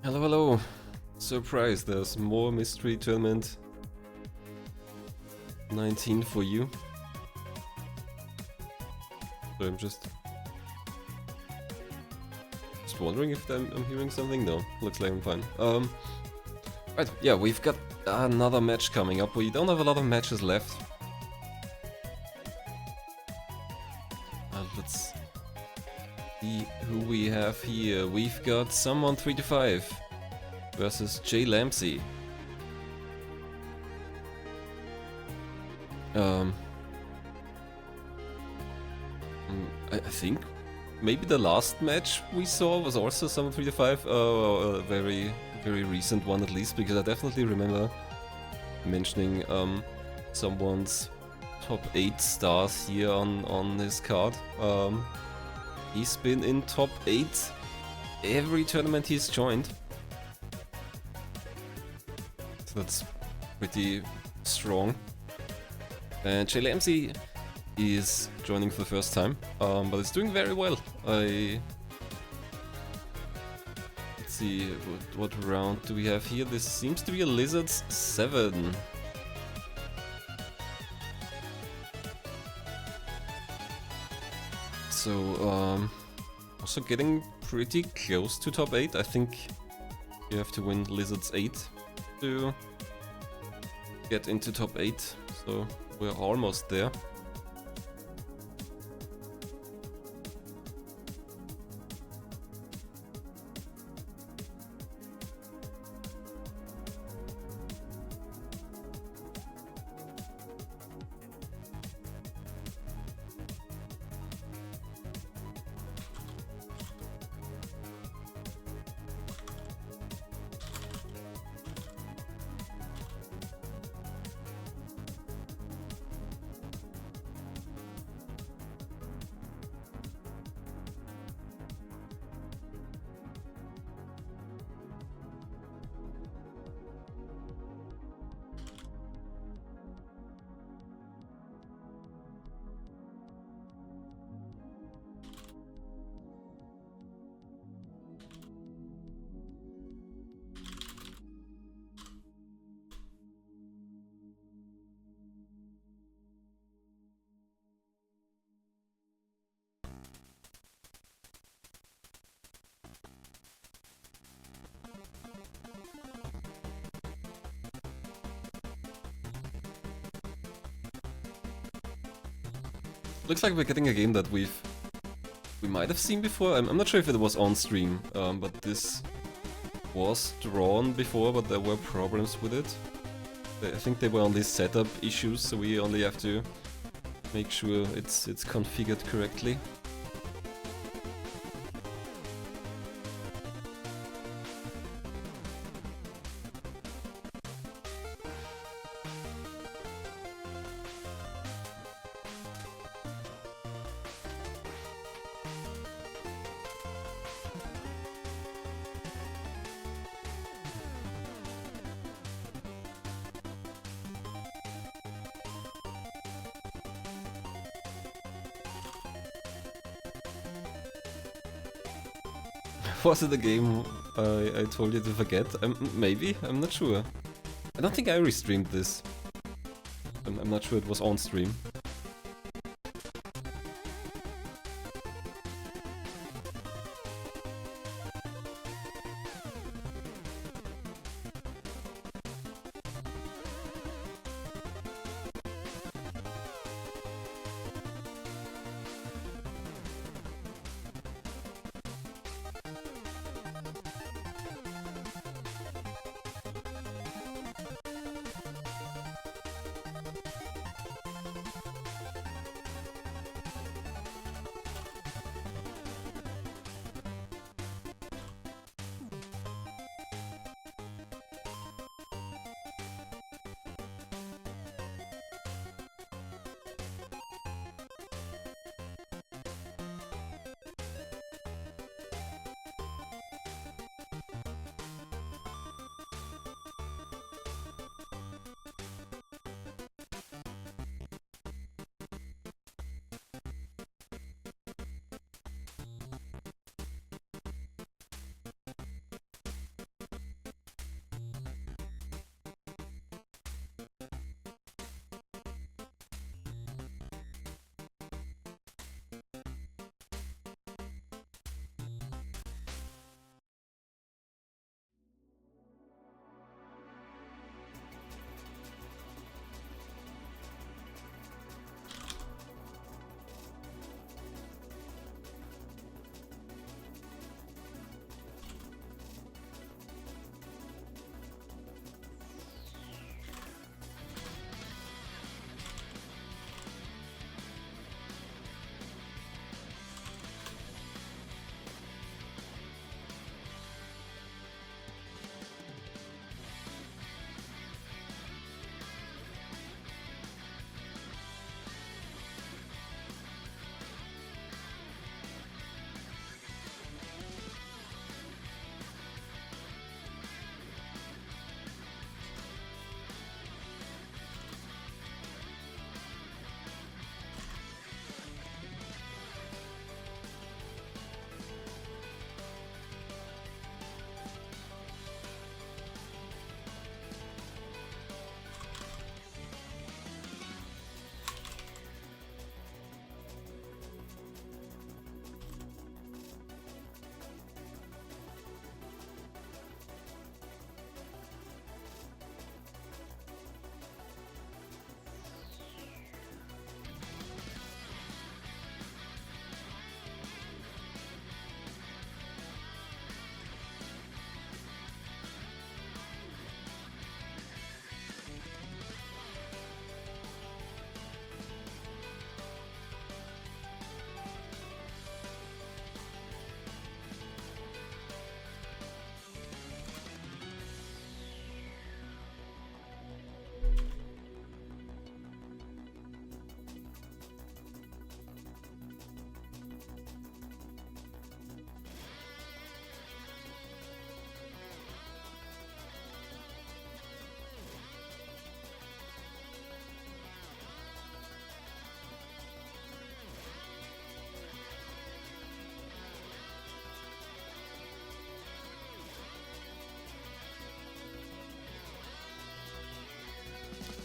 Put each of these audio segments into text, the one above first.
Hello, hello. Surprise, there's more Mystery Tournament 19 for you. So I'm just wondering if I'm hearing something. No, looks like I'm fine. Right, yeah, we've got another match coming up. We don't have a lot of matches left. Let's see who we have here. We've got someone325 versus JLambsy. I think maybe the last match we saw was also someone325, a very recent one at least, because I definitely remember mentioning someone's top 8 stars here on his card. He's been in top 8 every tournament he's joined. So that's pretty strong. And JLambsy is joining for the first time, but it's doing very well. Let's see, what round do we have here? This seems to be a Lizards 7. So, also getting pretty close to top 8. I think you have to win Lizards 8 to get into top 8, so we're almost there. Looks like we're getting a game that we might have seen before. I'm not sure if it was on stream, but this was drawn before, but there were problems with it. I think they were only setup issues, so we only have to make sure it's configured correctly. Was it a game I told you to forget? Maybe? I'm not sure. I don't think I restreamed this. I'm not sure it was on stream.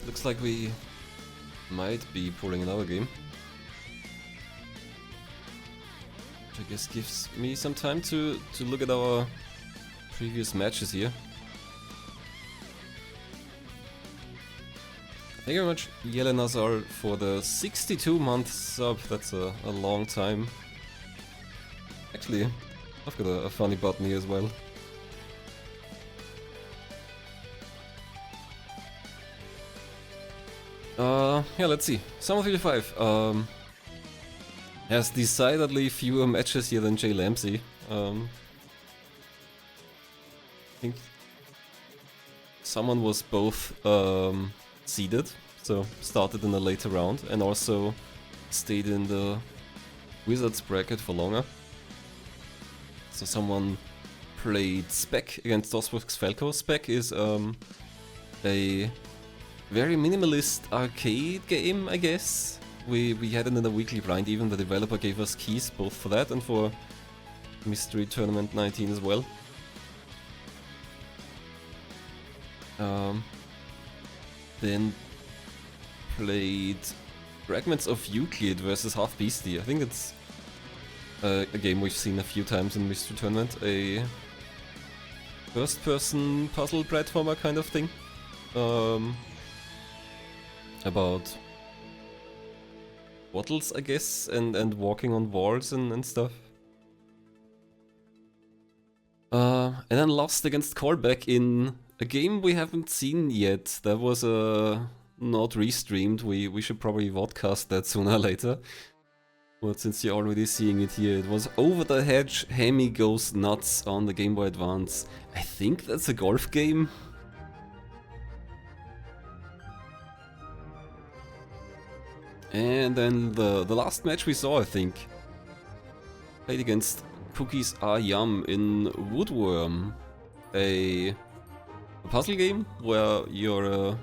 Looks like we might be pulling another game. Which I guess gives me some time to look at our previous matches here. Thank you very much, JLambsy, for the 62-month sub. That's a long time. Actually, I've got a funny button here as well. Yeah, let's see. someone325 has decidedly fewer matches here than JLambsy. I think someone was both seeded, so started in a later round, and also stayed in the Wizards bracket for longer. So someone played Spec against DOSWorks Falco. Spec is a very minimalist arcade game, I guess. We had it in a weekly blind. Even the developer gave us keys both for that and for Mystery Tournament 19 as well. Then played Fragments of Euclid versus Half Beastie. I think it's a game we've seen a few times in Mystery Tournament. A first-person puzzle platformer kind of thing. About bottles, I guess, and walking on walls and stuff. And then lost against Callback in a game we haven't seen yet. That was not restreamed. We should probably vodcast that sooner or later. But since you're already seeing it here, it was Over the Hedge, Hemi Goes Nuts on the Game Boy Advance. I think that's a golf game. And then the last match we saw, I think, played against Cookies Are Yum in Woodworm, a puzzle game where you're a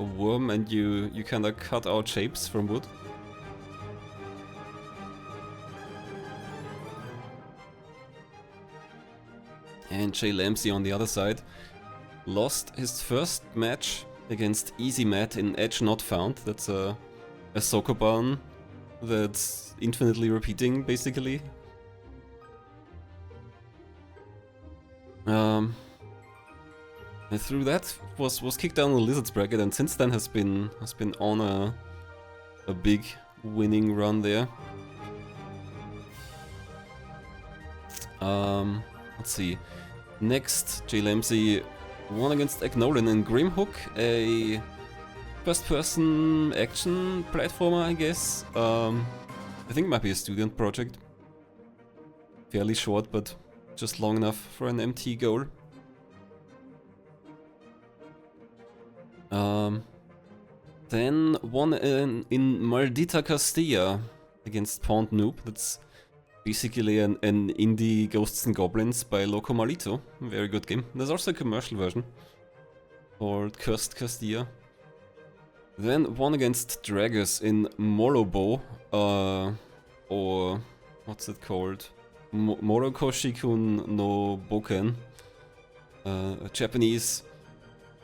worm and you kind of cut out shapes from wood. And JLambsy on the other side lost his first match against Easy Matt in Edge Not Found. That's a Sokoban that's infinitely repeating, basically. And through that was kicked down the Lizards bracket, and since then has been on a big winning run there. Let's see. Next, JLambsy won against Agnolin in Grimhook, a first-person action platformer, I guess. I think it might be a student project. Fairly short, but just long enough for an MT goal. Then won in Maldita Castilla against Pond Noob. That's basically an indie Ghosts and Goblins by Loco Malito. Very good game. There's also a commercial version called Cursed Castilla. Then won against Dragus in Morobo, or what's it called? Morokoshikun no Boken, a Japanese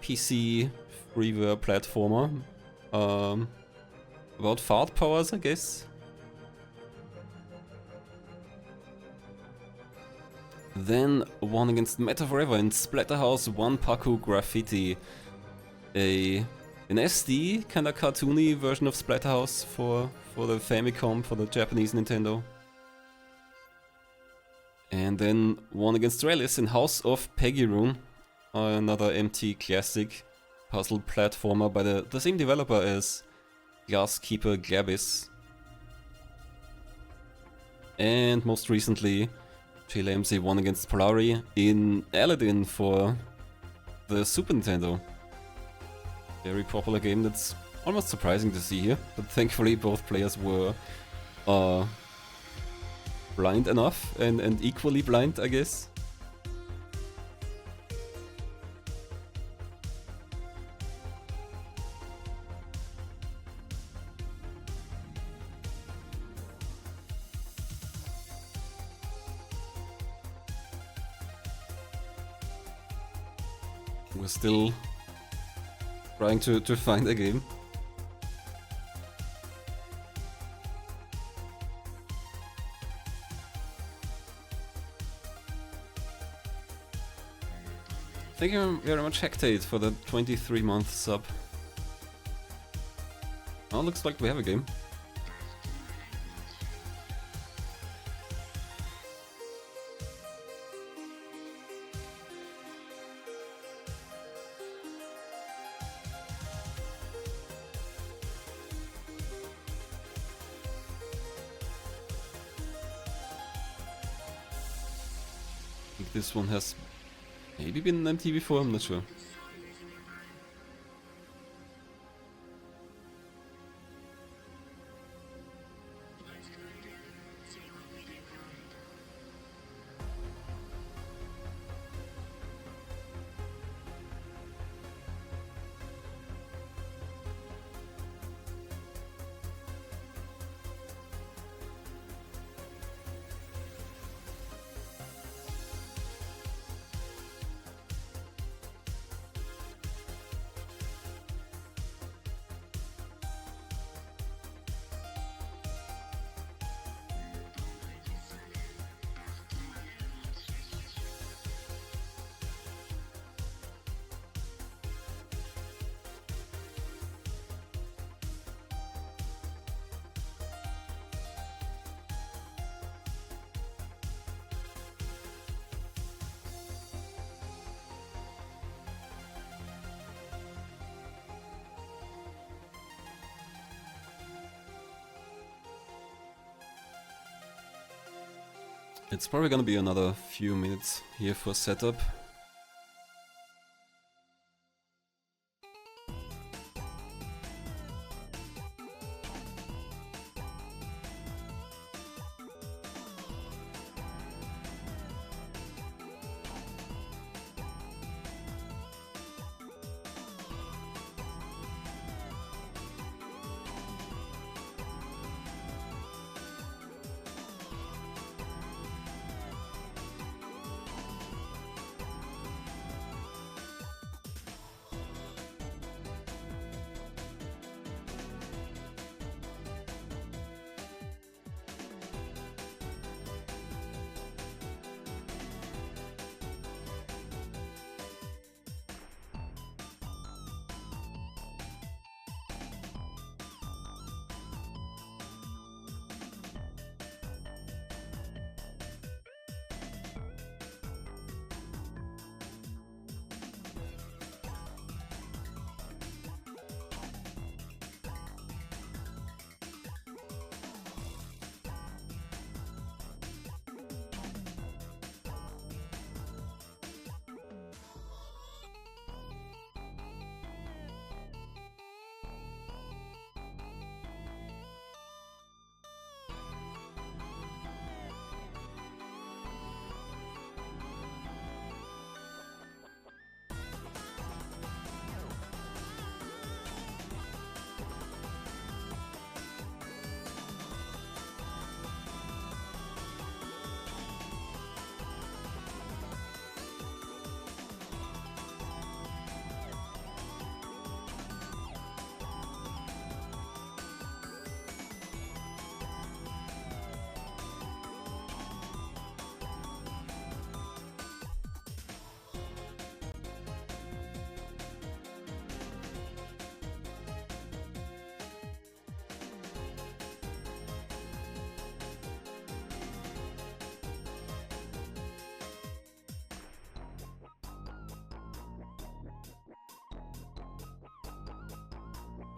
PC freeware platformer, about fart powers, I guess. Then won against Meta Forever in Splatterhouse 1 Paku Graffiti, an SD kinda cartoony version of Splatterhouse for the Famicom, for the Japanese Nintendo. And then won against Relius in House of Peggyroon, another MT classic puzzle platformer by the same developer as Glasskeeper Glabis. And most recently, JLambsy won against Polari in Aladdin for the Super Nintendo. Very popular game that's almost surprising to see here, but thankfully both players were blind enough and equally blind, I guess. We're still trying to find a game. Thank you very much, Hectate, for the 23-month sub. Oh, looks like we have a game. I think this one has maybe been empty before, I'm not sure. It's probably gonna be another few minutes here for setup.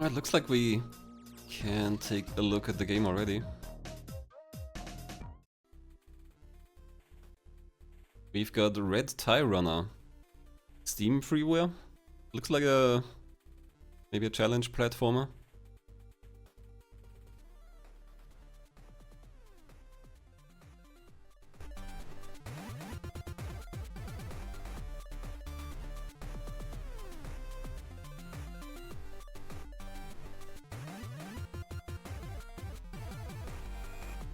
It looks like we can take a look at the game already. We've got Red Tie Runner. Steam freeware. Looks like maybe a challenge platformer.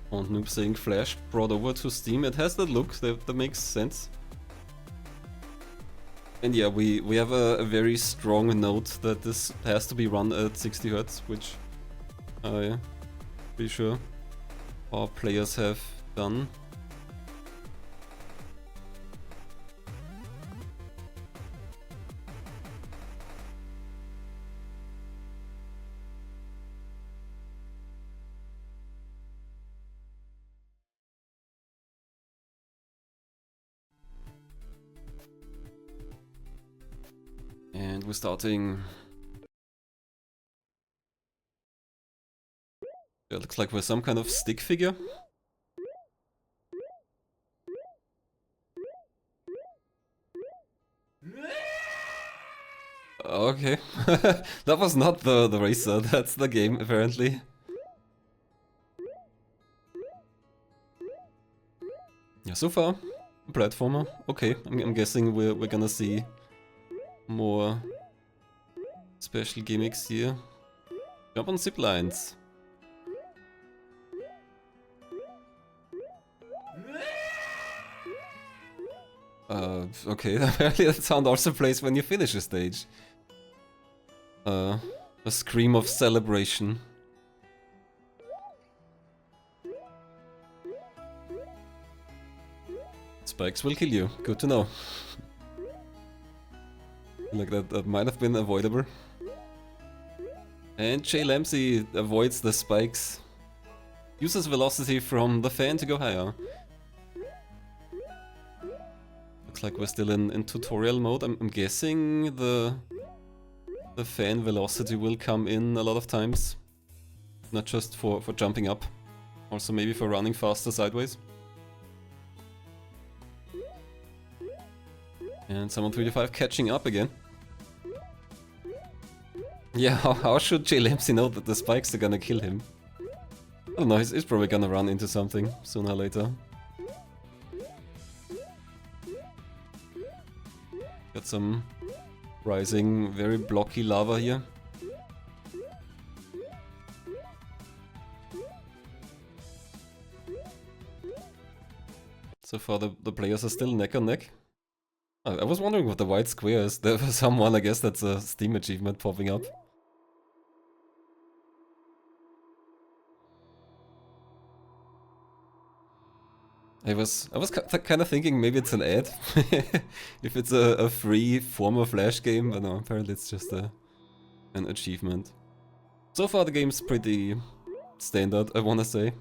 And Noob saying Flash brought over to Steam. It has that look, that makes sense. And yeah, we have a very strong note that this has to be run at 60 Hz, which yeah, pretty sure our players have done. And we're starting. It looks like we're some kind of stick figure. Okay, that was not the racer, that's the game apparently. Yeah, so far, a platformer. Okay, I'm guessing we're gonna see more special gimmicks here. Jump on zip lines. Okay, apparently that sound also plays when you finish a stage. A scream of celebration. Spikes will kill you, good to know. Like that might have been avoidable. And JLambsy avoids the spikes. Uses velocity from the fan to go higher. Looks like we're still in tutorial mode. I'm guessing the fan velocity will come in a lot of times. Not just for jumping up. Also maybe for running faster sideways. And someone325 catching up again. Yeah, how should JLambsy know that the spikes are gonna kill him? I don't know, he's probably gonna run into something sooner or later. Got some rising, very blocky lava here. So far the players are still neck on neck. I was wondering what the white square is. There was someone, I guess that's a Steam achievement popping up. I was kind of thinking maybe it's an ad. If it's a free former Flash game, but no, apparently it's just an achievement. So far the game's pretty standard, I wanna say.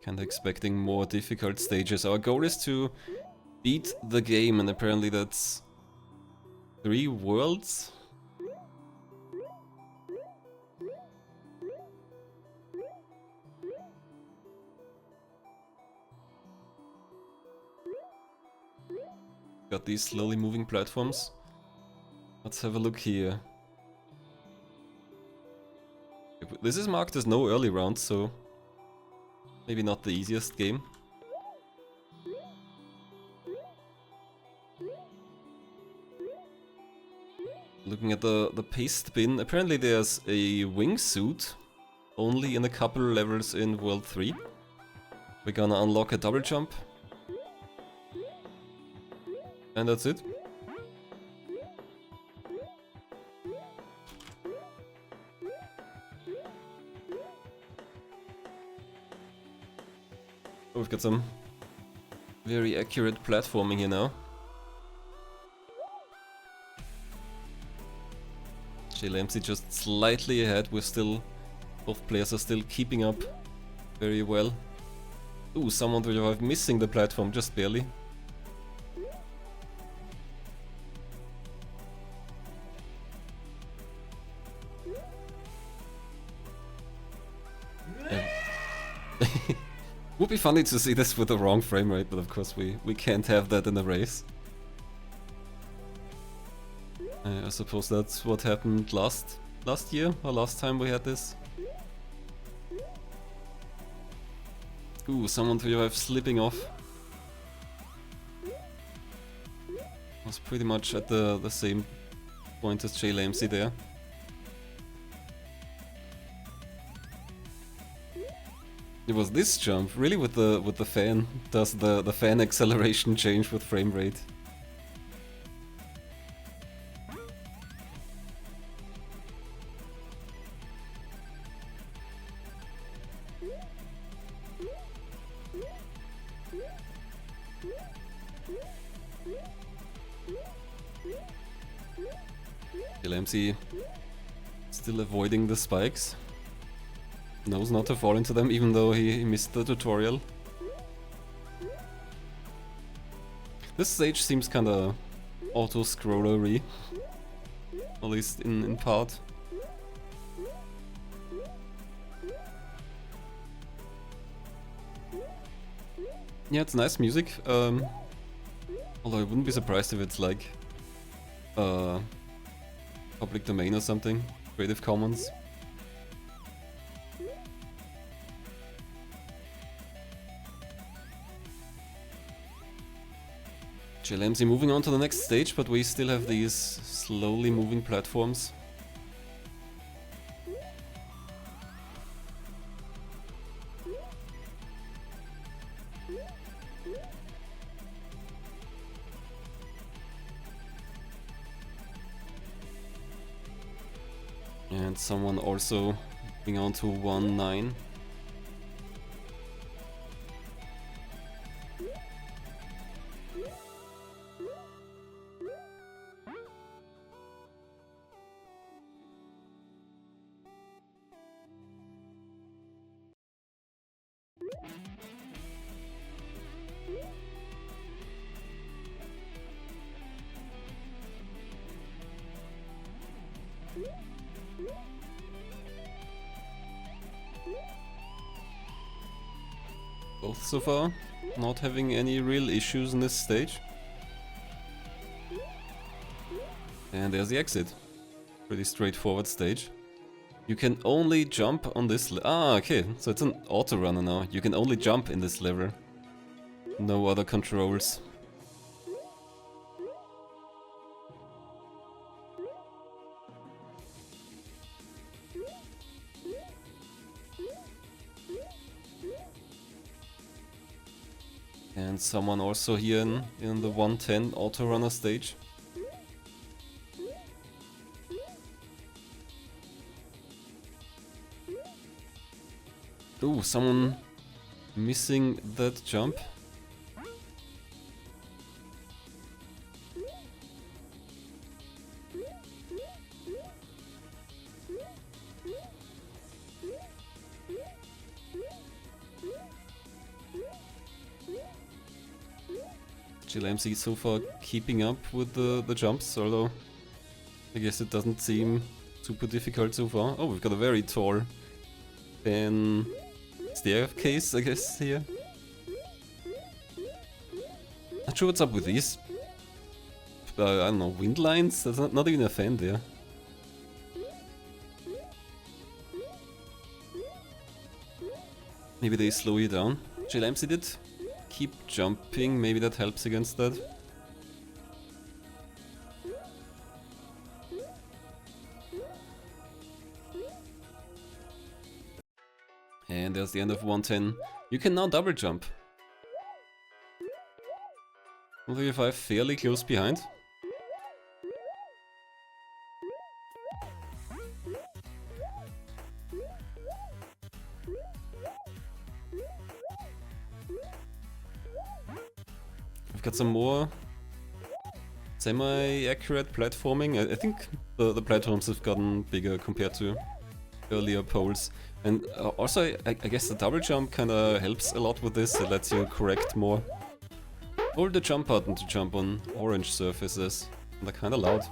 Kinda expecting more difficult stages. Our goal is to beat the game, and apparently that's 3 worlds? Got these slowly moving platforms. Let's have a look here. This is marked as no early rounds, so maybe not the easiest game. Looking at the paste bin, apparently there's a wingsuit only in a couple levels in World 3. We're gonna unlock a double jump. And that's it. Oh, we've got some very accurate platforming here now. JLambsy just slightly ahead. Both players are still keeping up very well. Ooh, someone325 missing the platform just barely. Would be funny to see this with the wrong frame rate, but of course we can't have that in a race. I suppose that's what happened last year, or last time we had this. Ooh, someone325 slipping off. Was pretty much at the same point as JLambsy there. It was this jump, really, with the fan. Does the fan acceleration change with frame rate? JLambsy still avoiding the spikes. Knows not to fall into them, even though he missed the tutorial. This stage seems kinda auto-scrollery, at least in part. Yeah, it's nice music, although I wouldn't be surprised if it's like public domain or something, Creative Commons. JLambsy moving on to the next stage, but we still have these slowly moving platforms. And someone also moving on to 1-9. Both so far not having any real issues in this stage. And there's the exit. Pretty straightforward stage. You can only jump on this okay, so it's an auto runner now. You can only jump in this lever. No other controls. And someone also here in the 110 auto runner stage. Ooh, someone missing that jump. JLambsy so far keeping up with the jumps, although I guess it doesn't seem super difficult so far. Oh, we've got a very tall fan staircase, I guess, here. Not sure what's up with these. I don't know, wind lines? There's not even a fan there. Maybe they slow you down. JLambsy did keep jumping, maybe that helps against that. And there's the end of 110. You can now double jump. 135 fairly close behind. We've got some more semi-accurate platforming. I think the platforms have gotten bigger compared to earlier poles. And also, I guess the double jump kinda helps a lot with this. It lets you correct more. Hold the jump button to jump on orange surfaces. They're kinda loud.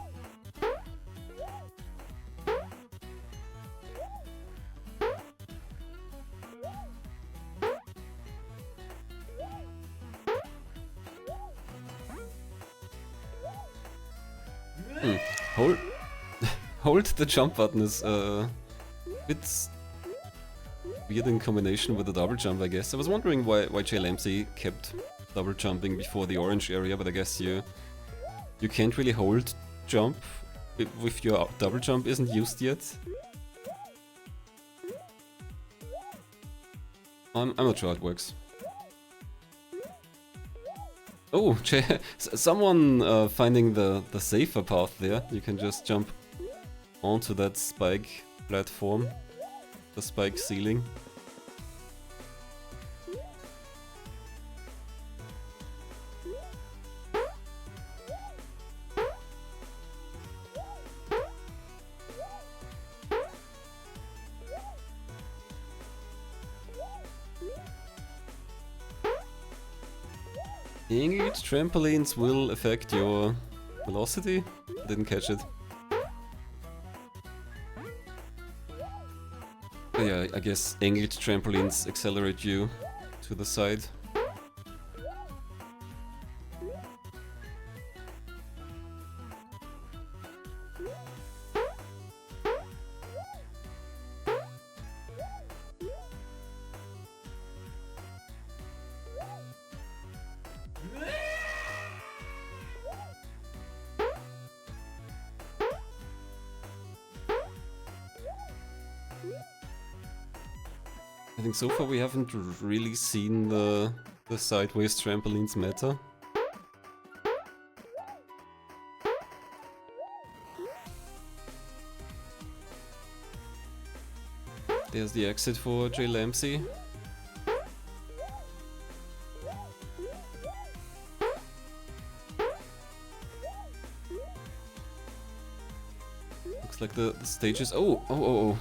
Hold, hold the jump button is a bit weird in combination with the double jump, I guess. I was wondering why JLambsy kept double jumping before the orange area, but I guess you can't really hold jump if your double jump isn't used yet. I'm not sure how it works. Oh, someone finding the safer path there. You can just jump onto that spike platform, the spike ceiling. Angled trampolines will affect your velocity? Didn't catch it. But yeah, I guess angled trampolines accelerate you to the side. I think so far we haven't really seen the sideways trampolines meta. There's the exit for JLambsy. Looks like the stages. Oh.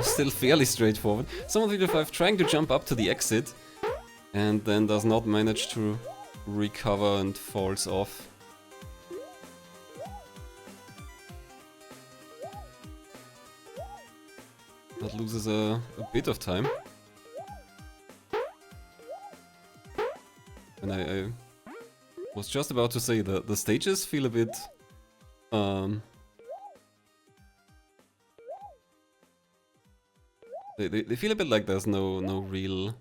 Still fairly straightforward. Someone325 trying to jump up to the exit and then does not manage to recover and falls off. That loses a bit of time. And I was just about to say the stages feel a bit They feel a bit like there's no real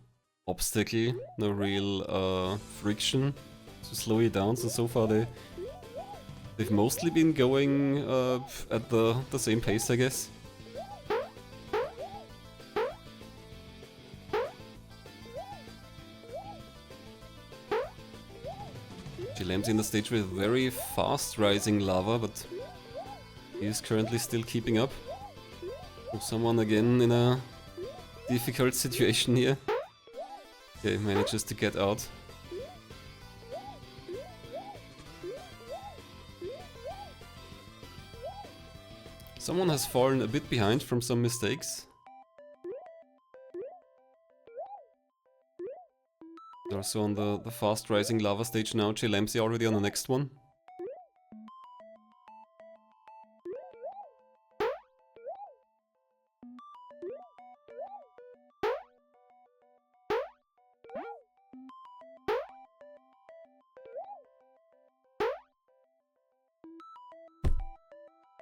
obstacle, no real friction to slow you down. So far they've mostly been going at the same pace, I guess. JLambsy in the stage with very fast rising lava, but he is currently still keeping up. Oh, someone again in a difficult situation here. Okay, manages to get out. Someone has fallen a bit behind from some mistakes. They're also on the fast rising lava stage now. JLambsy already on the next one.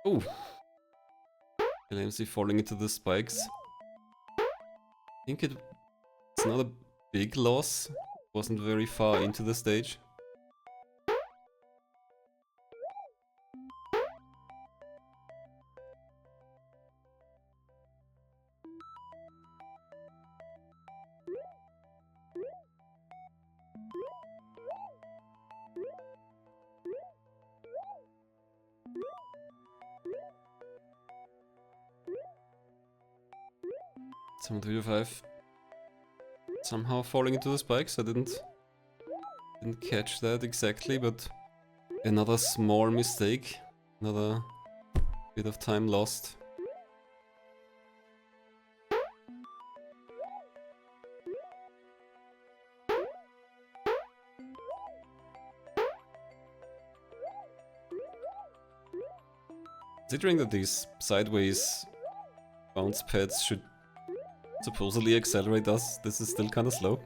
Oh! JLambsy falling into the spikes. I think it's not a big loss. Wasn't very far into the stage. Someone325 somehow falling into the spikes. I didn't catch that exactly, but another small mistake, another bit of time lost. Considering that these sideways bounce pads should supposedly accelerate us, this is still kinda slow.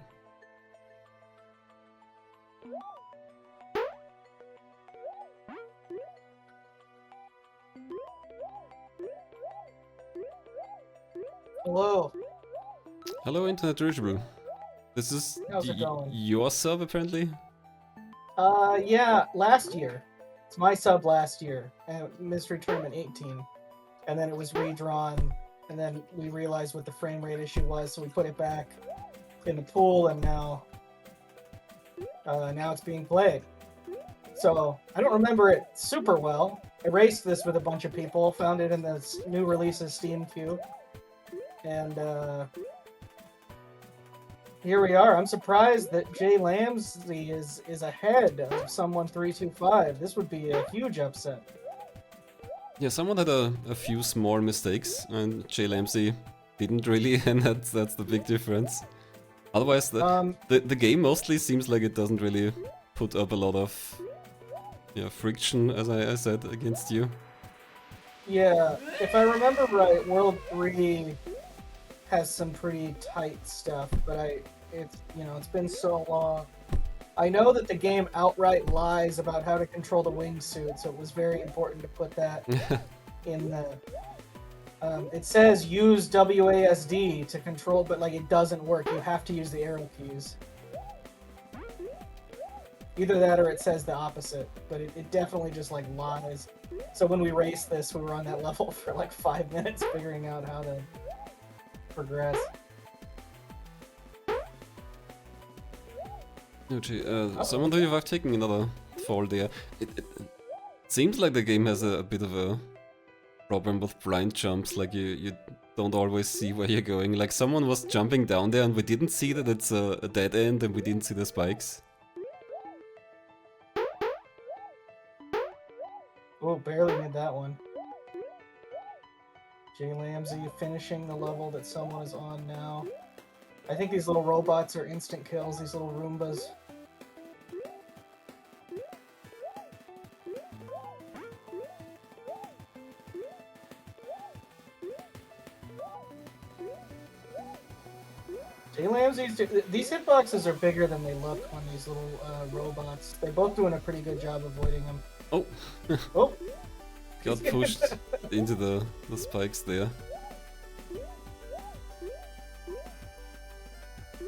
Hello. Hello, Internet Dirigible. This is your sub, apparently? Yeah, last year. It's my sub last year, Mystery Tournament 18. And then it was redrawn, and then we realized what the frame rate issue was, so we put it back. in the pool, and now it's being played. So I don't remember it super well. I raced this with a bunch of people, found it in the new releases Steam queue, and here we are. I'm surprised that JLambsy is ahead of someone325. This would be a huge upset. Yeah, someone had a few small mistakes, and JLambsy didn't really, and that's the big difference. Otherwise, the game mostly seems like it doesn't really put up a lot of friction, as I said, against you. Yeah, if I remember right, World 3 has some pretty tight stuff, but it's been so long. I know that the game outright lies about how to control the wingsuit, so it was very important to put that in the. It says use WASD to control, but like it doesn't work. You have to use the arrow keys. Either that or it says the opposite, but it definitely just like lies. So when we raced this, we were on that level for like 5 minutes figuring out how to progress. Okay, someone325 taking another fall there. It seems like the game has a bit of a problem with blind jumps, like you don't always see where you're going. Like someone was jumping down there and we didn't see that it's a dead end and we didn't see the spikes. Oh, barely made that one. JLambsy finishing the level that someone is on now. I think these little robots are instant kills, these little Roombas. These hitboxes are bigger than they look on these little robots. They're both doing a pretty good job avoiding them. Oh! Oh! Got pushed into the spikes there.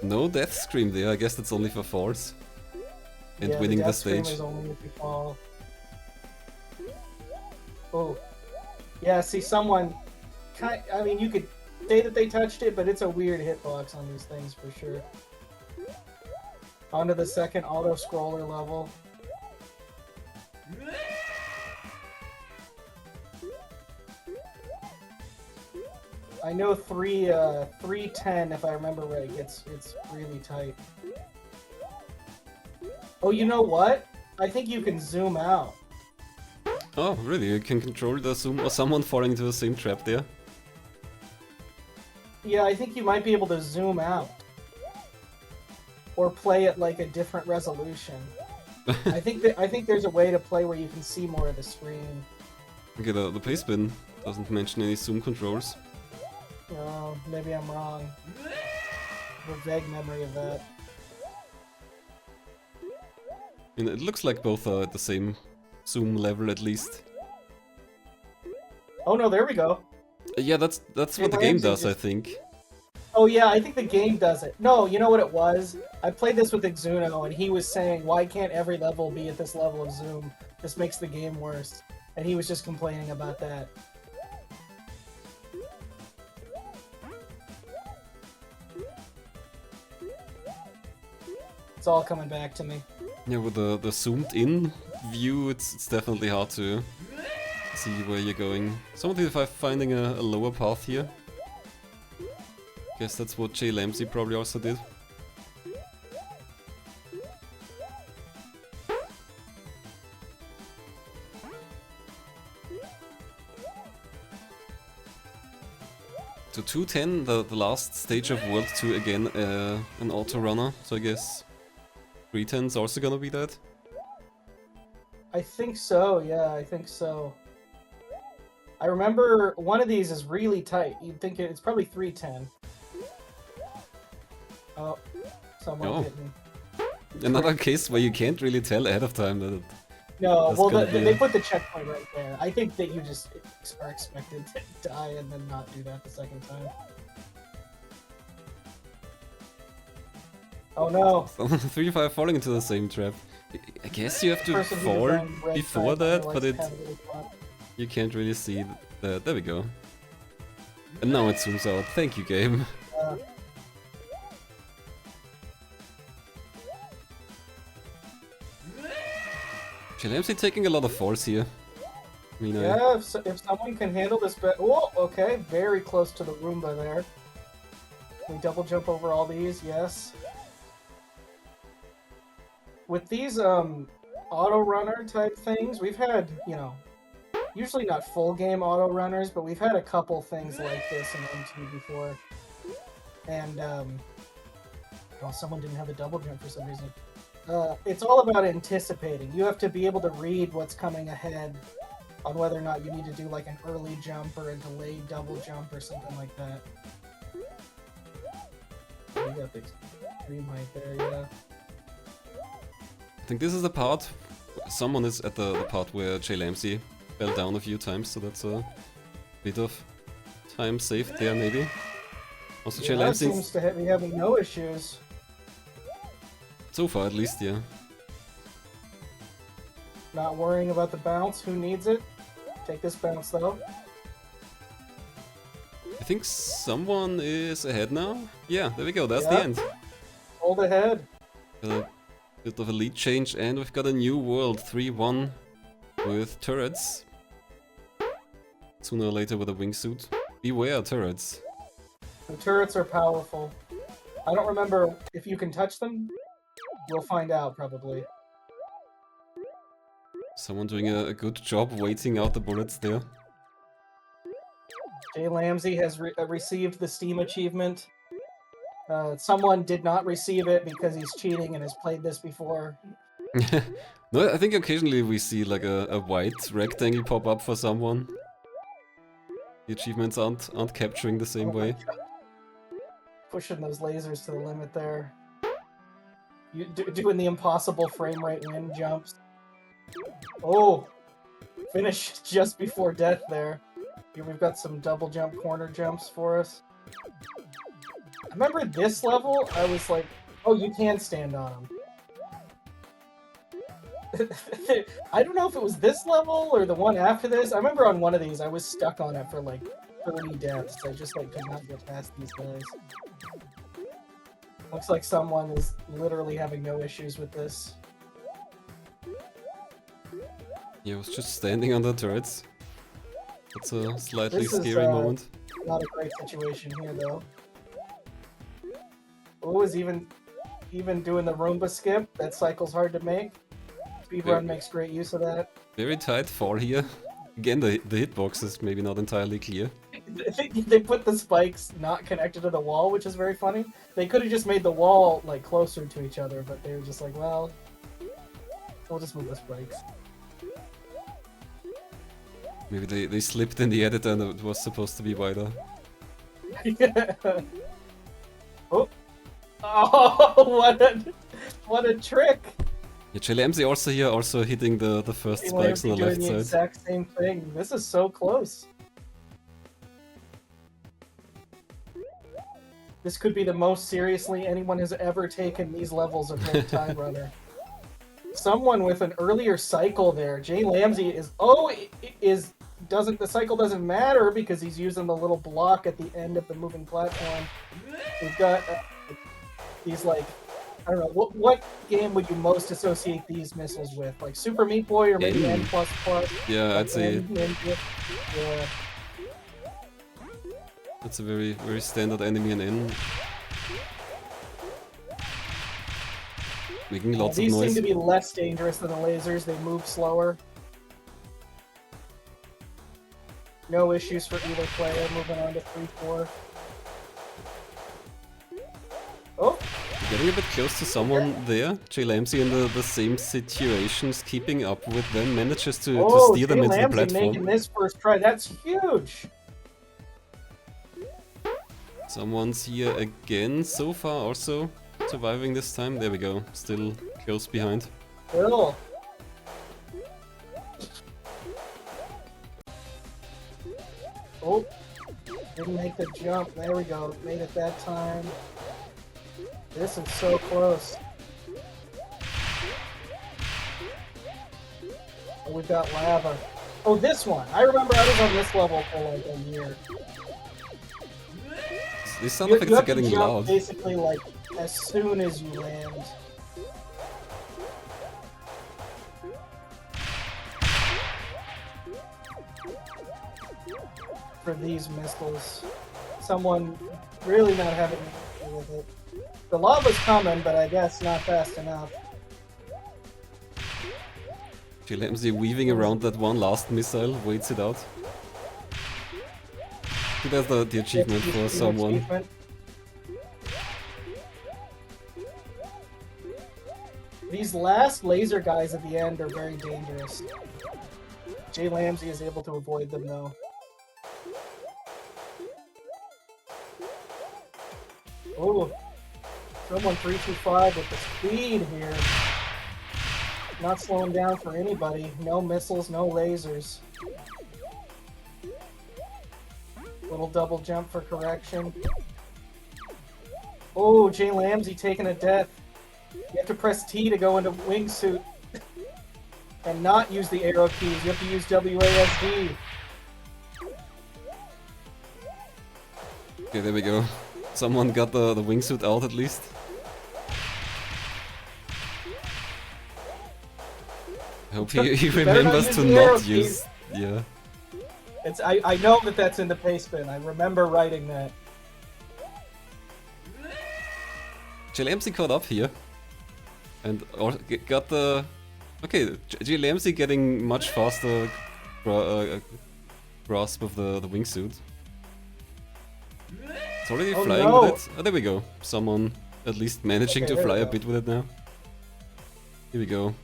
No death scream there, I guess that's only for falls. And yeah, winning the the stage. Is only if you fall. Oh. Yeah, see someone... I mean, you could say that they touched it, but it's a weird hitbox on these things for sure. Onto the second auto-scroller level. I know 310, if I remember right, it's really tight. Oh, you know what? I think you can zoom out. Oh, really? You can control the zoom or someone falling into the same trap there? Yeah, I think you might be able to zoom out. Or play at like a different resolution. I think there's a way to play where you can see more of the screen. Okay, the pace bin doesn't mention any zoom controls. Oh, maybe I'm wrong. I have a vague memory of that. And it looks like both are at the same zoom level at least. Oh no, there we go. Yeah, that's what the game does, I think. Oh yeah, I think the game does it. No, you know what it was? I played this with Exuno, and he was saying, why can't every level be at this level of zoom? This makes the game worse. And he was just complaining about that. It's all coming back to me. Yeah, with the zoomed in view, it's definitely hard to see where you're going. Someone325 finding a lower path here. Guess that's what JLambsy probably also did. So 210, the last stage of World 2 again, an auto runner, so I guess 310 is also gonna be that? I think so, yeah, I think so. I remember one of these is really tight. You'd think it's probably 310. Oh, someone hit me. Another case where you can't really tell ahead of time that No, well, they put the checkpoint right there. I think that you just are expected to die and then not do that the second time. Oh no! 3-5 falling into the same trap. I guess you have to fall before that, but you can't really see that. There we go. And now it zooms out. Thank you, game. JLambsy taking a lot of force here. I mean, Yeah, if someone can handle this bit. Oh, okay, very close to the Roomba there. We double jump over all these, yes. With these auto runner type things, we've had, you know, usually not full game auto runners, but we've had a couple things like this in MT before. And well, someone didn't have a double jump for some reason. It's all about anticipating. You have to be able to read what's coming ahead on whether or not you need to do like an early jump or a delayed double jump or something like that. Oh, you got the green light there, yeah. I think this is the part. Someone is at the part where JLambsy fell down a few times, so that's a bit of time saved there, maybe. Also, Yeah, JLambsy seems to be having no issues. so far, at least, yeah. Not worrying about the bounce. Who needs it? Take this bounce though. I think someone is ahead now. Yeah, there we go. That's the Yeah. end. Hold ahead. Got a bit of a lead change, and we've got a new world, 3-1, with turrets. Sooner or later with a wingsuit. Beware turrets. The turrets are powerful. I don't remember if you can touch them. We'll find out probably. Someone doing a good job waiting out the bullets there. JLambsy has received the Steam achievement. Someone did not receive it because he's cheating and has played this before. No, I think occasionally we see like a white rectangle pop up for someone. The achievements aren't capturing the same way. Pushing those lasers to the limit there. You doing the impossible frame rate win jumps. Oh, finished just before death there. Here we've got some double jump corner jumps for us. I remember this level, I was like, oh, you can stand on them. I don't know if it was this level or the one after this. I remember on one of these, I was stuck on it for like 30 deaths. I just like could not get past these guys. Looks like someone is literally having no issues with this. Yeah, I was just standing on the turrets. That's a slightly This is, scary moment. Not a great situation here, though. Oh, is even doing the Roomba skip. That cycle's hard to make. Speedrun makes great use of that. Very tight fall here. Again, the hitbox is maybe not entirely clear. They put the spikes not connected to the wall, which is very funny. They could have just made the wall like closer to each other, but they were just like, well, we'll just move the spikes. Maybe they slipped in the editor and it was supposed to be wider. Oh, oh, what a trick! Yeah, JLambsy also here, also hitting the first spikes on the left doing the side. exact same thing. This is so close. This could be the most seriously anyone has ever taken these levels of Red Time Runner. Someone with an earlier cycle there. JLambsy is the cycle doesn't matter because he's using the little block at the end of the moving platform. We've got these like, I don't know, what game would you most associate these missiles with? Like Super Meat Boy or maybe N++? Yeah, I'd say Yeah. that's a very, very standard enemy in N. Making lots of These noise. seem to be less dangerous than the lasers. They move slower. No issues for either player. Moving on to 3-4. Oh! Getting a bit close to someone there. JLambsy in the same situations, keeping up with them, manages to steer them into the JLambsy platform. making this first try. That's huge! Someone's here again so far, also surviving this time. There we go, still close behind. Bill. Oh, didn't make the jump. There we go. Made it that time. This is so close. Oh, we've got lava. Oh, this one. I remember I was on this level for like a year. These sound effects are getting jump loud. basically like as soon as you land. for these missiles. Someone really not having an issue with it. The lava's coming, but I guess not fast enough. JLambsy weaving around that one last missile, waits it out. I think that's the achievement for someone. Achievement. These last laser guys at the end are very dangerous. JLambsy is able to avoid them though. Oh, someone325 with the speed here. Not slowing down for anybody. No missiles, no lasers. Little double jump for correction. Oh, JLambsy taking a death. You have to press T to go into wingsuit. And not use the arrow keys. You have to use WASD. Okay, there we go. Someone got the wingsuit out at least. I hope he remembers to not use... Yeah. I know that that's in the paste bin. I remember writing that. JLambsy caught up here. And got the... Okay, JLambsy getting much faster grasp of the wingsuit. It's already flying with it. Oh, there we go. Someone at least managing to fly a bit with it now. Here we go.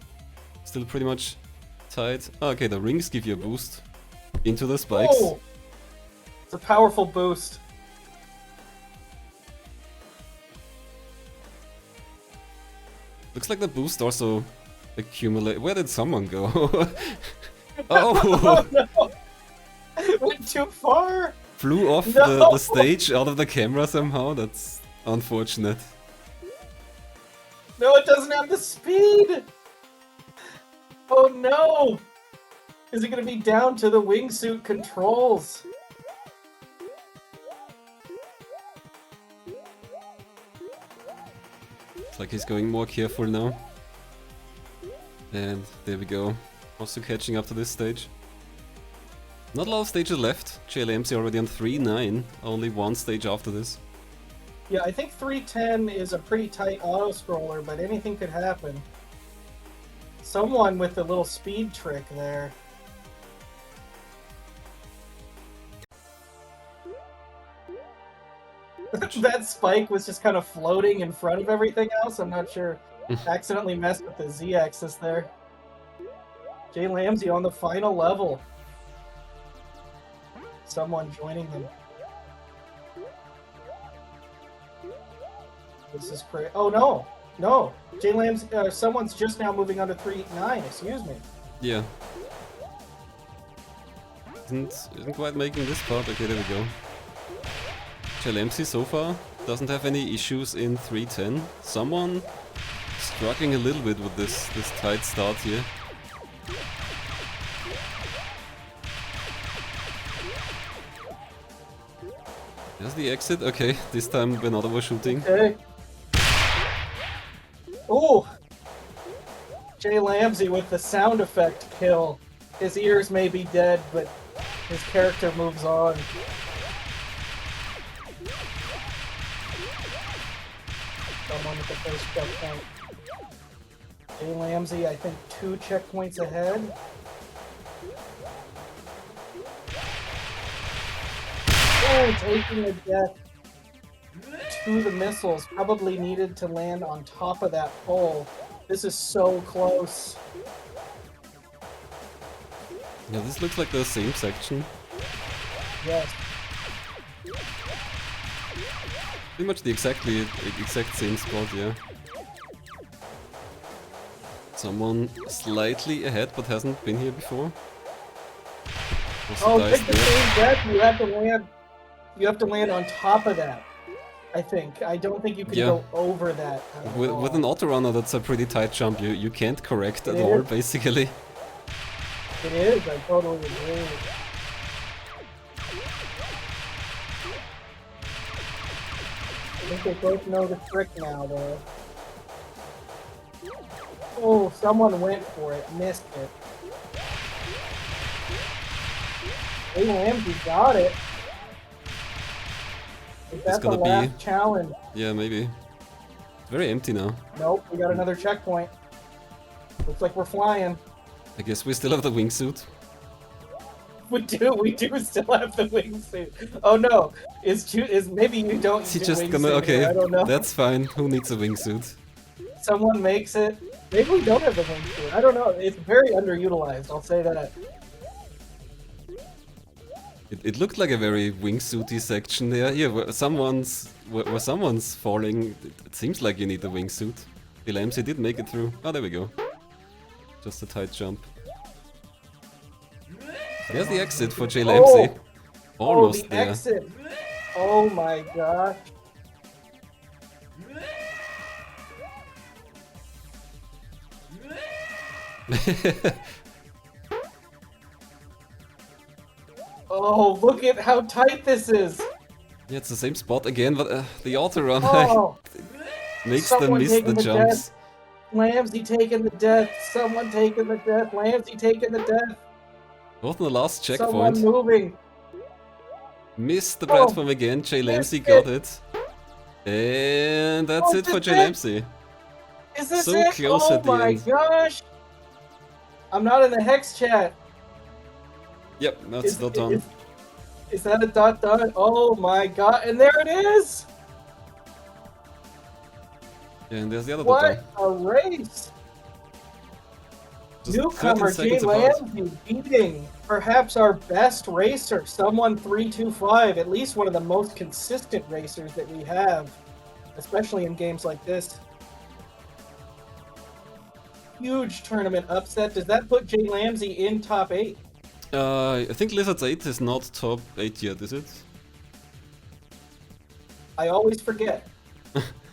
Still pretty much tight. Oh, okay, the rings give you a boost into the spikes. Oh! It's a powerful boost. Looks like the boost also accumulate. Where did someone go? Oh! No! Went too far! Flew off the stage out of the camera somehow. That's unfortunate. No, it doesn't have the speed! Oh no! Is it gonna be down to the wingsuit controls? It's like he's going more careful now. And there we go. Also catching up to this stage. Not a lot of stages left. JLambsy already on 3-9. Only one stage after this. Yeah, I think 310 is a pretty tight auto-scroller, but anything could happen. Someone with a little speed trick there. That spike was just kind of floating in front of everything else. I'm not sure. Accidentally messed with the Z-axis there. JLambsy on the final level. Someone joining them. This is crazy. Oh no! No! JLambsy, someone's just now moving on to 3-9, excuse me. Yeah. Isn't quite making this part. Okay, there we go. JLambsy so far doesn't have any issues in 3-10. Someone struggling a little bit with this tight start here. There's the exit. Okay, this time we're not overshooting. Okay. Oh! JLambsy with the sound effect kill. His ears may be dead, but his character moves on. Someone with the first checkpoint. JLambsy, I think 2 checkpoints ahead. Oh, taking a death to the missiles. Probably needed to land on top of that pole. This is so close. Yeah, this looks like the same section. Yes. Pretty much the exact same spot, yeah. Someone slightly ahead, but hasn't been here before. Also take the same death. You have to land on top of that. I think. I don't think you can go over that. With an auto runner, that's a pretty tight jump. You can't correct at all, basically. It is. I totally agree. I think they both know the trick now, though. Oh, someone went for it, missed it. JLambsy got it. Is It's that the gonna last be... challenge? Yeah, maybe. It's very empty now. Nope, we got another checkpoint. Looks like we're flying. I guess we still have the wingsuit. We do still have the wingsuit. Oh no, is maybe you don't Is he do just wingsuit gonna... here, Okay, I don't know. that's fine. Who needs a wingsuit? Someone makes it. Maybe we don't have the wingsuit. I don't know. It's very underutilized, I'll say that. It looked like a very wingsuity section there. Here, where someone's falling, it seems like you need the wingsuit. JLambsy did make it through. Oh, there we go. Just a tight jump. There's the exit for JLambsy. Almost the there. exit. Oh my gosh. Oh, look at how tight this is. Yeah, it's the same spot again, but the auto run Oh, makes them someone miss taking the the jumps. death. Lambsy taking the death. Someone taking the death. Lambsy taking the death. Both in the last Someone checkpoint. moving. Missed the Oh, platform again. JLambsy missed got it. it. And that's Oh, it for this it? JLambsy. Is this So it? close Oh at the my end. gosh. I'm not in the hex chat. Yep, that's not done. Is that a dot dot? Oh my god. And there it is. And there's the other What dot. a race. Just Newcomer 13 seconds apart. JLambsy beating perhaps our best racer, someone325, at least one of the most consistent racers that we have, especially in games like this. Huge tournament upset. Does that put JLambsy in top 8? I think Lizard's 8 is not top 8 yet, is it? I always forget.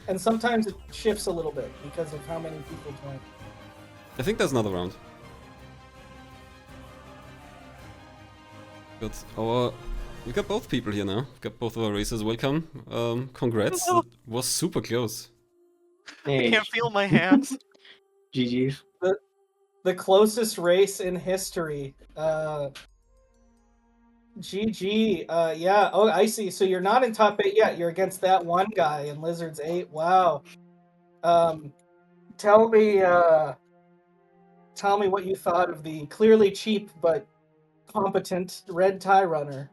And sometimes it shifts a little bit because of how many people join. I think there's another round. We got both people here now. Got both of our racers. Welcome. Congrats. That was super close. Hey, I can't feel my hands. GG's. The closest race in history. GG. Yeah. Oh, I see. So you're not in top 8 yet. You're against that one guy in Lizard's 8. Wow. Tell me what you thought of the clearly cheap but competent red tie runner.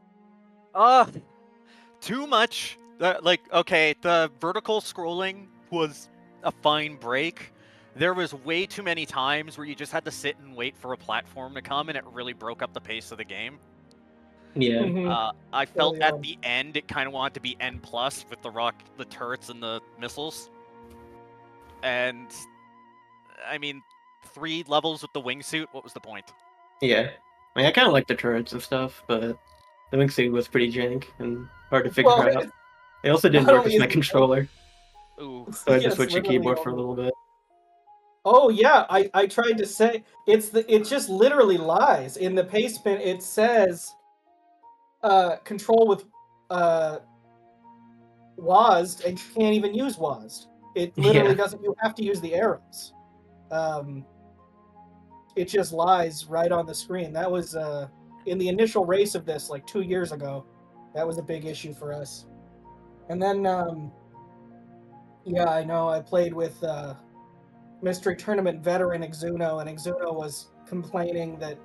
Too much. Okay, the vertical scrolling was a fine break. There was way too many times where you just had to sit and wait for a platform to come, and it really broke up the pace of the game. Yeah. Mhm. I felt Early at on. the end it kind of wanted to be N+ with the turrets and the missiles. And I mean, 3 levels with the wingsuit, what was the point? Yeah. I mean, I kind of like the turrets and stuff, but the wingsuit was pretty jank and hard to figure Well, out. It also didn't not work only with my is it- controller, Ooh. so I had to Yes, switch the literally keyboard for a only- little bit. Oh yeah, I tried to say it just literally lies. In the paste bin it says control with WASD, and you can't even use WASD. It literally Yeah. doesn't, you have to use the arrows. It just lies right on the screen. That was in the initial race of this like 2 years ago. That was a big issue for us. And then yeah, I know I played with Mystery Tournament veteran Exuno, and Exuno was complaining that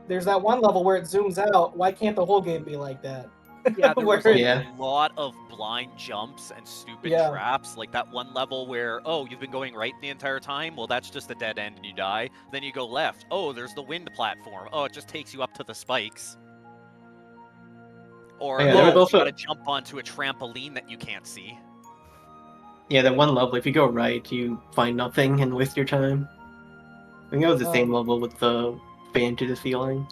there's that one level where it zooms out. Why can't the whole game be like that? Yeah, there was Where- Yeah. a lot of blind jumps and stupid Yeah. traps. Like that one level where, oh, you've been going right the entire time? Well, that's just a dead end and you die. Then you go left. Oh, there's the wind platform. Oh, it just takes you up to the spikes. Or, Yeah, there was oh, also- you gotta jump onto a trampoline that you can't see. Yeah, that one level, if you go right, you find nothing and waste your time. I think that was the same level with the fan to the ceiling.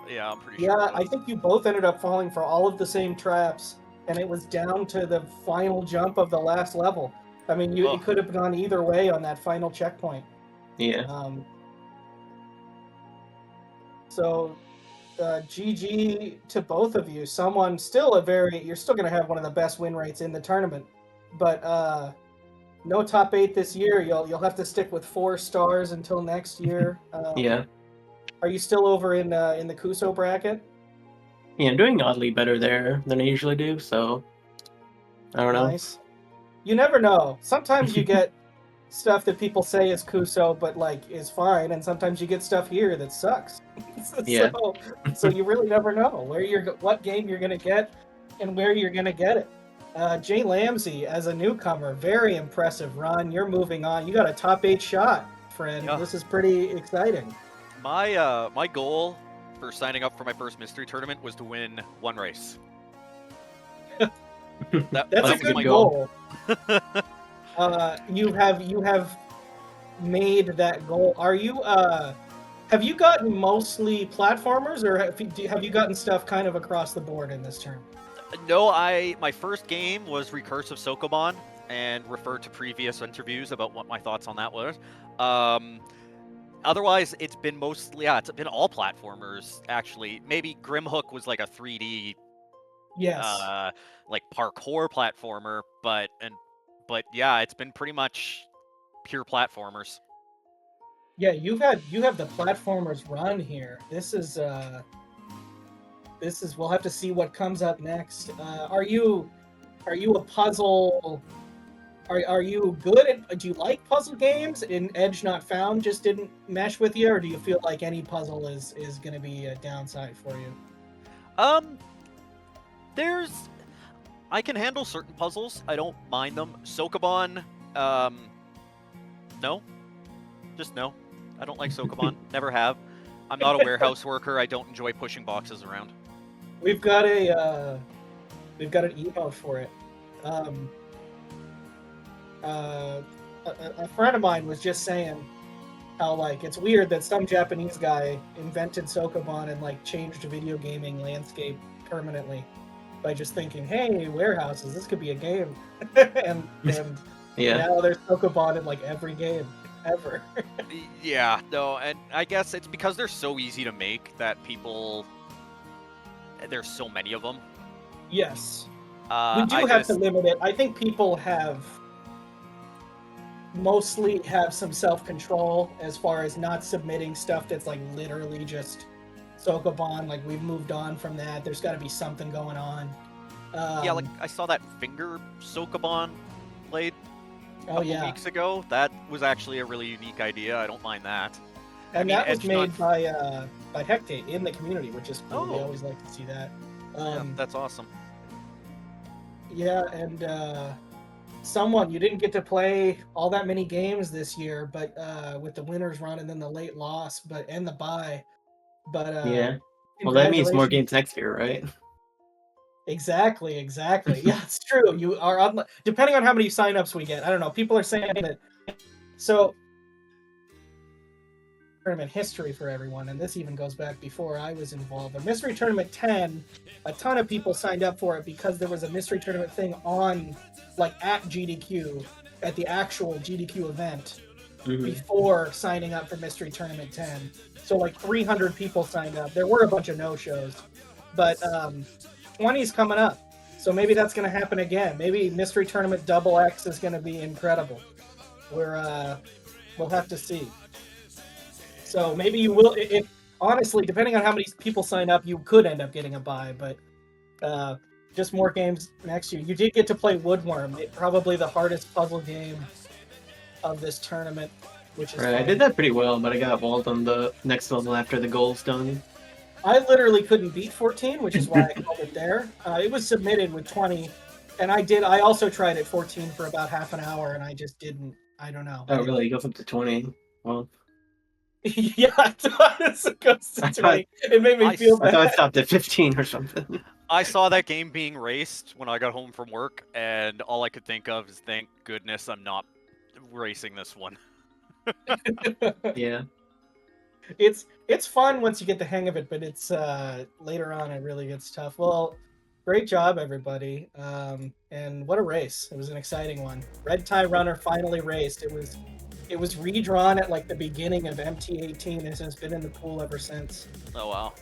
Yeah, I'm pretty sure. Yeah, it I was. think you both ended up falling for all of the same traps, and it was down to the final jump of the last level. I mean, Ugh. it could have gone either way on that final checkpoint. Yeah. So, GG to both of you. You're still going to have one of the best win rates in the tournament, but no top 8 this year. You'll have to stick with 4 stars until next year. Yeah. Are you still over in the Kuso bracket? Yeah, I'm doing oddly better there than I usually do, so I don't know. Nice. You never know. Sometimes you get stuff that people say is Kuso, but like is fine, and sometimes you get stuff here that sucks. Yeah. So you really never know what game you're gonna get and where you're gonna get it. JLambsy, as a newcomer, very impressive run. You're moving on. You got a top 8 shot, friend. Yeah. This is pretty exciting. My goal for signing up for my first mystery tournament was to win one race. That's a was good my goal. You have made that goal. Are you have you gotten mostly platformers, or have you gotten stuff kind of across the board in this term? No, my first game was Recursive Sokoban, and referred to previous interviews about what my thoughts on that was. Otherwise, it's been mostly it's been all platformers actually. Maybe Grimhook was like a 3D, Yes. like parkour platformer, but yeah, it's been pretty much pure platformers. Yeah, you have the platformers run here. This is we'll have to see what comes up next. Are you a puzzle? Are you good at? Do you like puzzle games? In Edge Not Found just didn't mesh with you, or do you feel like any puzzle is going to be a downside for you? I can handle certain puzzles. I don't mind them. Sokoban, no, just no. I don't like Sokoban. Never have. I'm not a warehouse worker. I don't enjoy pushing boxes around. We've got an emote for it. A friend of mine was just saying how like it's weird that some Japanese guy invented Sokoban and like changed the video gaming landscape permanently by just thinking, hey, warehouses, this could be a game. and Yeah. now there's Sokoban in like every game ever. Yeah, no, and I guess it's because they're so easy to make that there's so many of them. Yes. We do have to limit it. I think people mostly have some self-control as far as not submitting stuff that's like literally just Sokoban. Like we've moved on from that. There's got to be something going on. Yeah, like I saw that finger Sokoban played a couple weeks ago. That was actually a really unique idea. I don't mind that. And that was made by Hectate in the community, which is cool. We always like to see that. Yeah, that's awesome. Yeah, and you didn't get to play all that many games this year, but with the winners run and then the late loss, and the bye. But yeah, well, that means more games next year, right? Exactly. Yeah, it's true. You are depending on how many signups we get. I don't know. People are saying that. So, tournament history for everyone, and this even goes back before I was involved. But Mystery Tournament 10, a ton of people signed up for it because there was a Mystery Tournament thing on, like, at GDQ, at the actual GDQ event, before signing up for Mystery Tournament 10. So, like, 300 people signed up. There were a bunch of no-shows. But 20's coming up. So maybe that's going to happen again. Maybe Mystery Tournament XX is going to be incredible. We'll have to see. So maybe you will. If honestly, depending on how many people sign up, you could end up getting a buy. But just more games next year. You did get to play Woodworm, probably the hardest puzzle game of this tournament, which is right. I did that pretty well, but I got walled on the next level after the goal's done. I literally couldn't beat 14, which is why I called it there. It was submitted with 20, and I also tried at 14 for about half an hour, and I just didn't. I don't know. Oh, really? It goes up to 20? Well. Yeah, it goes to 20. It made me feel bad. I thought I stopped at 15 or something. I saw that game being raced when I got home from work, and all I could think of is, thank goodness I'm not racing this one. Yeah. It's fun once you get the hang of it, but it's later on it really gets tough. Well, great job, everybody. And what a race. It was an exciting one. Red Tie Runner finally raced. It was redrawn at like the beginning of MT18 and has been in the pool ever since. Oh wow.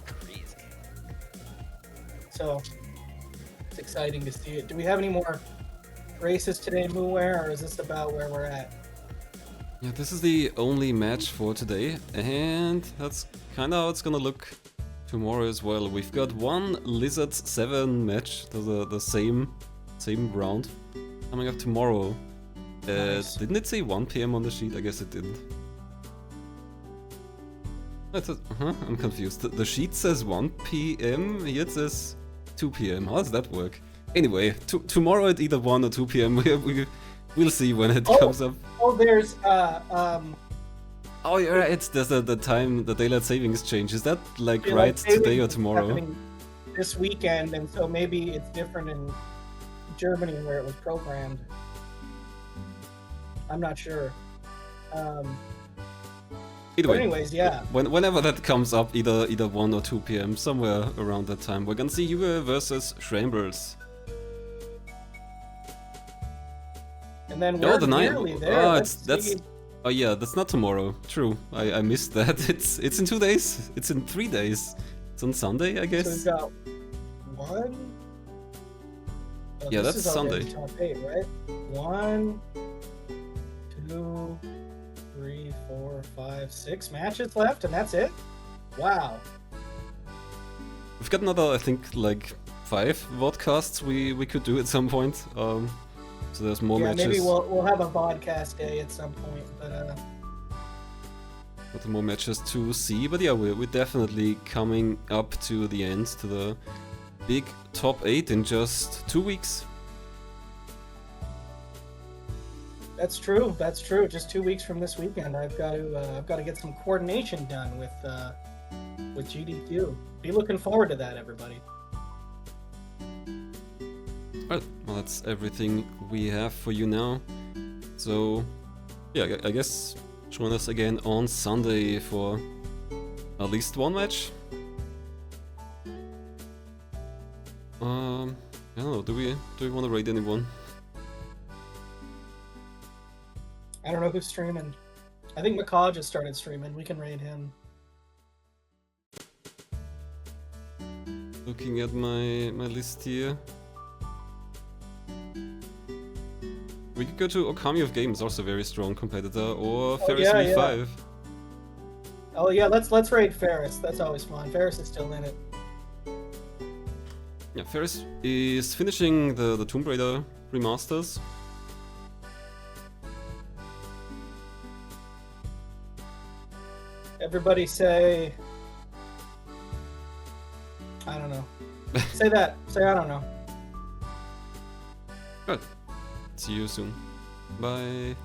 Crazy. So it's exciting to see it. Do we have any more races today, Mooeware, or is this about where we're at? Yeah, this is the only match for today, and that's kind of how it's gonna look tomorrow as well. We've got one Lizards 7 match, the same round, coming up tomorrow. Nice. Didn't it say 1 PM on the sheet? I guess it didn't. I'm confused. The sheet says 1 PM, here it says 2 PM. How does that work? Anyway, tomorrow at either 1 or 2 PM, we'll see when it comes up. Oh, there's Oh, you're right. There's the time, the daylight savings change. Is that like daylight right today savings or is tomorrow? happening this weekend, and so maybe it's different in Germany where it was programmed. I'm not sure. Either But way, anyways, yeah. whenever that comes up, either 1 or 2 PM, somewhere around that time, we're gonna see Hugo versus Shrambers. And then Oh, we're the night. nearly there. Oh, Let's that's. see. Oh yeah, that's not tomorrow. True, I missed that. It's in 2 days. It's in 3 days. It's on Sunday, I So we've guess. got one. Oh, Yeah, this that's is already Sunday. Top 8, right? 1, 2, 3, 4, 5, 6 matches left, and that's it. Wow. We've got another, I think, like 5 vodcasts we could do at some point. So there's more Yeah, matches. maybe we'll have a podcast day at some point, but Got more matches to see, but yeah, we're definitely coming up to the end, to the big top 8 in just 2 weeks. that's true. That's true. Just 2 weeks from this weekend, I've got to get some coordination done with GDQ. Be looking forward to that, everybody. Alright, well that's everything we have for you now. So, yeah, I guess join us again on Sunday for at least one match. I don't know, do we want to raid anyone? I don't know who's streaming. I think Macaw just started streaming. We can raid him. Looking at my list here. We could go to Okami of Games, also a very strong competitor, or Ferris yeah, V5. Oh yeah, let's raid Ferris. That's always fun. Ferris is still in it. Yeah, Ferris is finishing the Tomb Raider remasters. Everybody say... I don't know. Say that. Say I don't know. Good. See you soon. Bye.